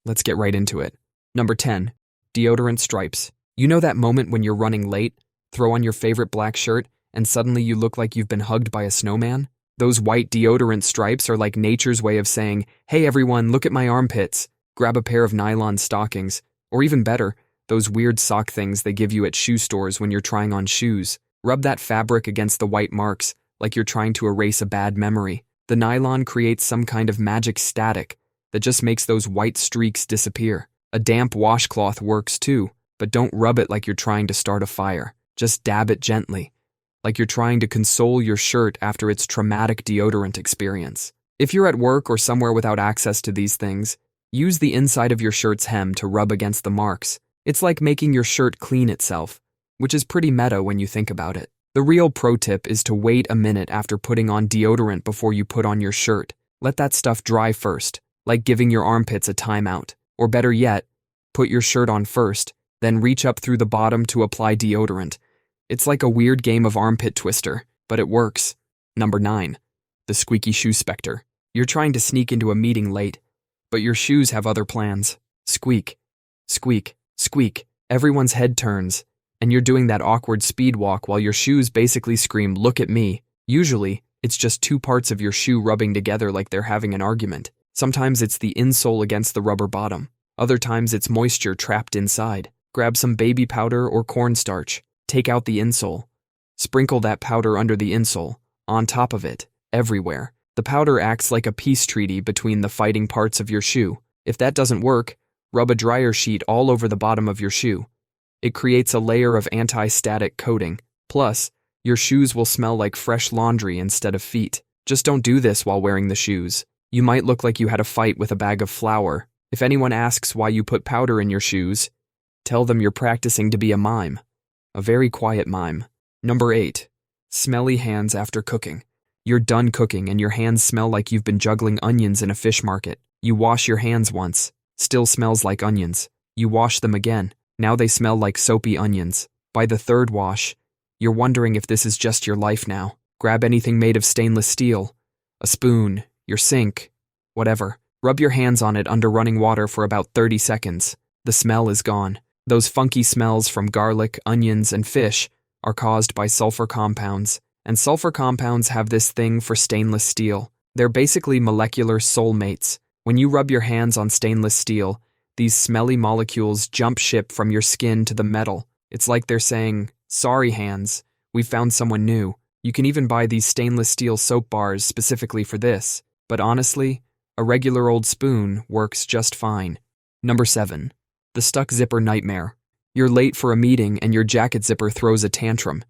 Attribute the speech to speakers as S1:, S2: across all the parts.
S1: Let's get right into it. Number 10. Deodorant Stripes. You know that moment when you're running late, throw on your favorite black shirt, and suddenly you look like you've been hugged by a snowman? Those white deodorant stripes are like nature's way of saying, hey everyone, look at my armpits. Grab a pair of nylon stockings, or even better, those weird sock things they give you at shoe stores when you're trying on shoes. Rub that fabric against the white marks, like you're trying to erase a bad memory. The nylon creates some kind of magic static that just makes those white streaks disappear. A damp washcloth works too, but don't rub it like you're trying to start a fire. Just dab it gently, like you're trying to console your shirt after its traumatic deodorant experience. If you're at work or somewhere without access to these things, use the inside of your shirt's hem to rub against the marks. It's like making your shirt clean itself, which is pretty meta when you think about it. The real pro tip is to wait a minute after putting on deodorant before you put on your shirt. Let that stuff dry first, like giving your armpits a timeout. Or better yet, put your shirt on first, then reach up through the bottom to apply deodorant. It's like a weird game of armpit twister, but it works. Number 9. The Squeaky Shoe Specter. You're trying to sneak into a meeting late, but your shoes have other plans. Squeak, squeak, squeak. Everyone's head turns, and you're doing that awkward speed walk while your shoes basically scream, look at me. Usually, it's just two parts of your shoe rubbing together like they're having an argument. Sometimes it's the insole against the rubber bottom. Other times it's moisture trapped inside. Grab some baby powder or cornstarch. Take out the insole. Sprinkle that powder under the insole, on top of it, everywhere. The powder acts like a peace treaty between the fighting parts of your shoe. If that doesn't work, rub a dryer sheet all over the bottom of your shoe. It creates a layer of anti-static coating. Plus, your shoes will smell like fresh laundry instead of feet. Just don't do this while wearing the shoes. You might look like you had a fight with a bag of flour. If anyone asks why you put powder in your shoes, tell them you're practicing to be a mime. A very quiet mime. Number 8. Smelly hands after cooking. You're done cooking and your hands smell like you've been juggling onions in a fish market. You wash your hands once. Still smells like onions. You wash them again. Now they smell like soapy onions. By the third wash, you're wondering if this is just your life now. Grab anything made of stainless steel. A spoon, your sink, whatever. Rub your hands on it under running water for about 30 seconds. The smell is gone. Those funky smells from garlic, onions, and fish are caused by sulfur compounds. And sulfur compounds have this thing for stainless steel. They're basically molecular soulmates. When you rub your hands on stainless steel, these smelly molecules jump ship from your skin to the metal. It's like they're saying, sorry hands, we found someone new. You can even buy these stainless steel soap bars specifically for this. But honestly, a regular old spoon works just fine. Number 7. The stuck zipper nightmare. You're late for a meeting and your jacket zipper throws a tantrum.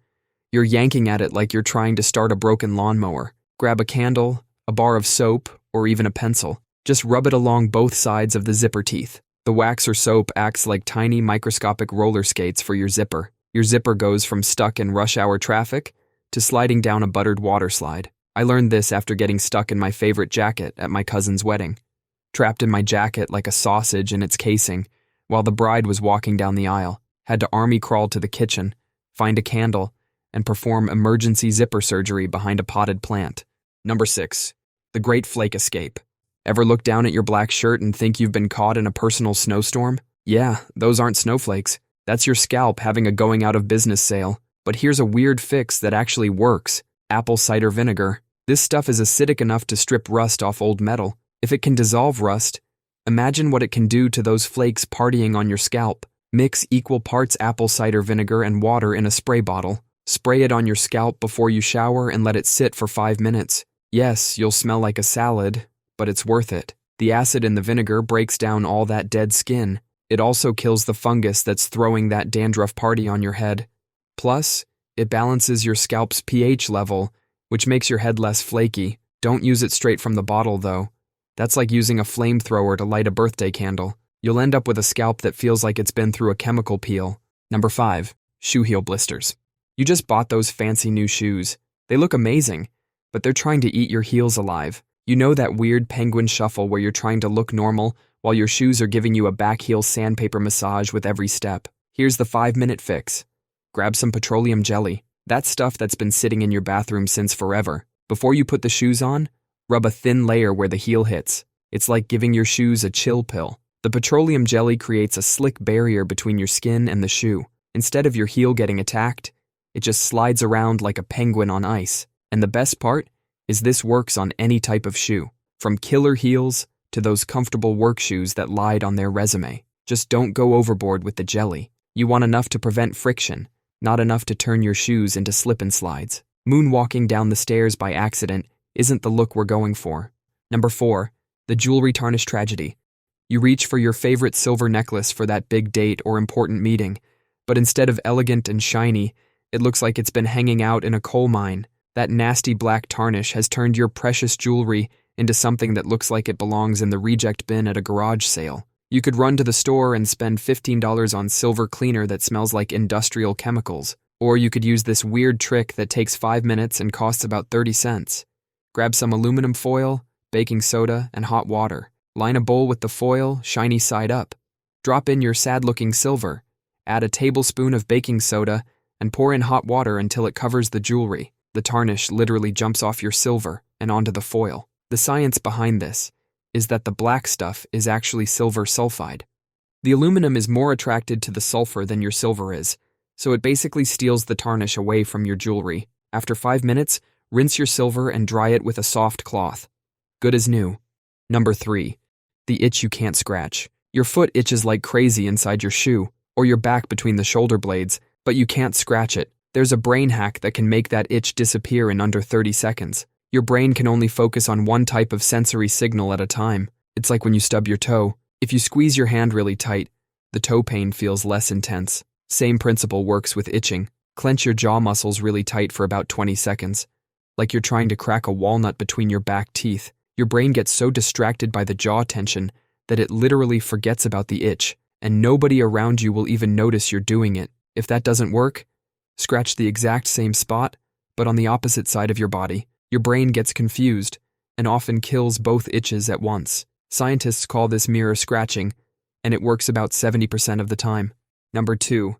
S1: You're yanking at it like you're trying to start a broken lawnmower. Grab a candle, a bar of soap, or even a pencil. Just rub it along both sides of the zipper teeth. The wax or soap acts like tiny microscopic roller skates for your zipper. Your zipper goes from stuck in rush hour traffic to sliding down a buttered water slide. I learned this after getting stuck in my favorite jacket at my cousin's wedding. Trapped in my jacket like a sausage in its casing, while the bride was walking down the aisle. Had to army crawl to the kitchen, find a candle, and perform emergency zipper surgery behind a potted plant. Number 6. The Great Flake Escape. Ever look down at your black shirt and think you've been caught in a personal snowstorm? Yeah, those aren't snowflakes. That's your scalp having a going out of business sale. But here's a weird fix that actually works. Apple cider vinegar. This stuff is acidic enough to strip rust off old metal. If it can dissolve rust, imagine what it can do to those flakes partying on your scalp. Mix equal parts apple cider vinegar and water in a spray bottle. Spray it on your scalp before you shower and let it sit for 5 minutes. Yes, you'll smell like a salad, but it's worth it. The acid in the vinegar breaks down all that dead skin. It also kills the fungus that's throwing that dandruff party on your head. Plus, it balances your scalp's pH level, which makes your head less flaky. Don't use it straight from the bottle, though. That's like using a flamethrower to light a birthday candle. You'll end up with a scalp that feels like it's been through a chemical peel. Number 5. Shoe heel blisters. You just bought those fancy new shoes. They look amazing, but they're trying to eat your heels alive. You know that weird penguin shuffle where you're trying to look normal while your shoes are giving you a back heel sandpaper massage with every step. Here's the 5-minute fix. Grab some petroleum jelly. That stuff that's been sitting in your bathroom since forever. Before you put the shoes on, rub a thin layer where the heel hits. It's like giving your shoes a chill pill. The petroleum jelly creates a slick barrier between your skin and the shoe. Instead of your heel getting attacked, it just slides around like a penguin on ice. And the best part is this works on any type of shoe, from killer heels to those comfortable work shoes that lied on their resume. Just don't go overboard with the jelly. You want enough to prevent friction, not enough to turn your shoes into slip-and-slides. Moonwalking down the stairs by accident isn't the look we're going for. Number 4, the jewelry tarnish tragedy. You reach for your favorite silver necklace for that big date or important meeting, but instead of elegant and shiny, it looks like it's been hanging out in a coal mine. That nasty black tarnish has turned your precious jewelry into something that looks like it belongs in the reject bin at a garage sale. You could run to the store and spend $15 on silver cleaner that smells like industrial chemicals, or you could use this weird trick that takes 5 minutes and costs about 30 cents. Grab some aluminum foil, baking soda, and hot water. Line a bowl with the foil, shiny side up. Drop in your sad-looking silver. Add a tablespoon of baking soda and pour in hot water until it covers the jewelry. The tarnish literally jumps off your silver and onto the foil. The science behind this is that the black stuff is actually silver sulfide. The aluminum is more attracted to the sulfur than your silver is, so it basically steals the tarnish away from your jewelry. After 5 minutes, rinse your silver and dry it with a soft cloth. Good as new. Number 3, the itch you can't scratch. Your foot itches like crazy inside your shoe, or your back between the shoulder blades, but you can't scratch it. There's a brain hack that can make that itch disappear in under 30 seconds. Your brain can only focus on one type of sensory signal at a time. It's like when you stub your toe. If you squeeze your hand really tight, the toe pain feels less intense. Same principle works with itching. Clench your jaw muscles really tight for about 20 seconds, like you're trying to crack a walnut between your back teeth. Your brain gets so distracted by the jaw tension that it literally forgets about the itch, and nobody around you will even notice you're doing it. If that doesn't work, scratch the exact same spot, but on the opposite side of your body. Your brain gets confused and often kills both itches at once. Scientists call this mirror scratching, and it works about 70% of the time. Number 2,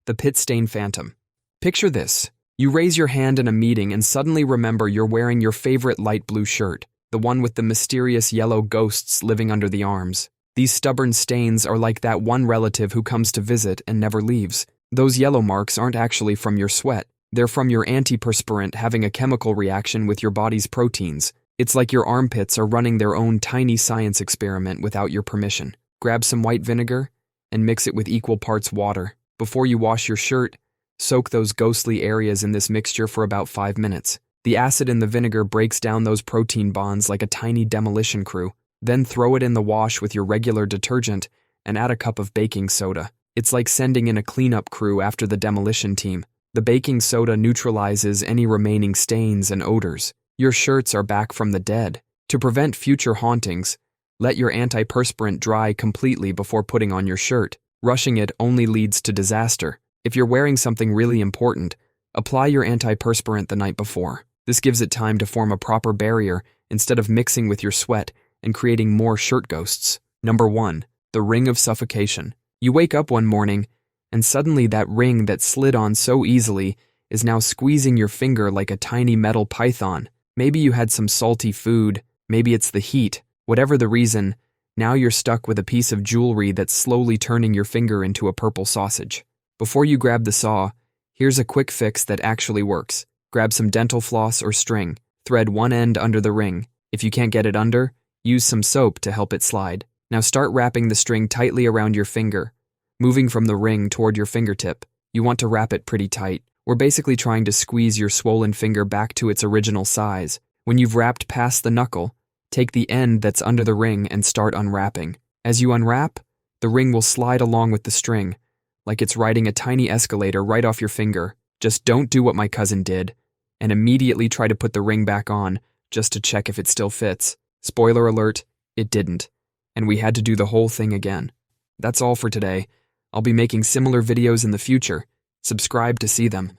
S1: the pit stain phantom. Picture this. You raise your hand in a meeting and suddenly remember you're wearing your favorite light blue shirt, the one with the mysterious yellow ghosts living under the arms. These stubborn stains are like that one relative who comes to visit and never leaves. Those yellow marks aren't actually from your sweat. They're from your antiperspirant having a chemical reaction with your body's proteins. It's like your armpits are running their own tiny science experiment without your permission. Grab some white vinegar and mix it with equal parts water. Before you wash your shirt, soak those ghostly areas in this mixture for about 5 minutes. The acid in the vinegar breaks down those protein bonds like a tiny demolition crew. Then throw it in the wash with your regular detergent and add a cup of baking soda. It's like sending in a cleanup crew after the demolition team. The baking soda neutralizes any remaining stains and odors. Your shirts are back from the dead. To prevent future hauntings, let your antiperspirant dry completely before putting on your shirt. Rushing it only leads to disaster. If you're wearing something really important, apply your antiperspirant the night before. This gives it time to form a proper barrier instead of mixing with your sweat and creating more shirt ghosts. Number 1, the Ring of Suffocation. You wake up one morning, and suddenly that ring that slid on so easily is now squeezing your finger like a tiny metal python. Maybe you had some salty food, maybe it's the heat. Whatever the reason, now you're stuck with a piece of jewelry that's slowly turning your finger into a purple sausage. Before you grab the saw, here's a quick fix that actually works. Grab some dental floss or string, thread one end under the ring. If you can't get it under, use some soap to help it slide. Now start wrapping the string tightly around your finger, moving from the ring toward your fingertip. You want to wrap it pretty tight. We're basically trying to squeeze your swollen finger back to its original size. When you've wrapped past the knuckle, take the end that's under the ring and start unwrapping. As you unwrap, the ring will slide along with the string, like it's riding a tiny escalator right off your finger. Just don't do what my cousin did, and immediately try to put the ring back on just to check if it still fits. Spoiler alert, it didn't, and we had to do the whole thing again. That's all for today. I'll be making similar videos in the future. Subscribe to see them.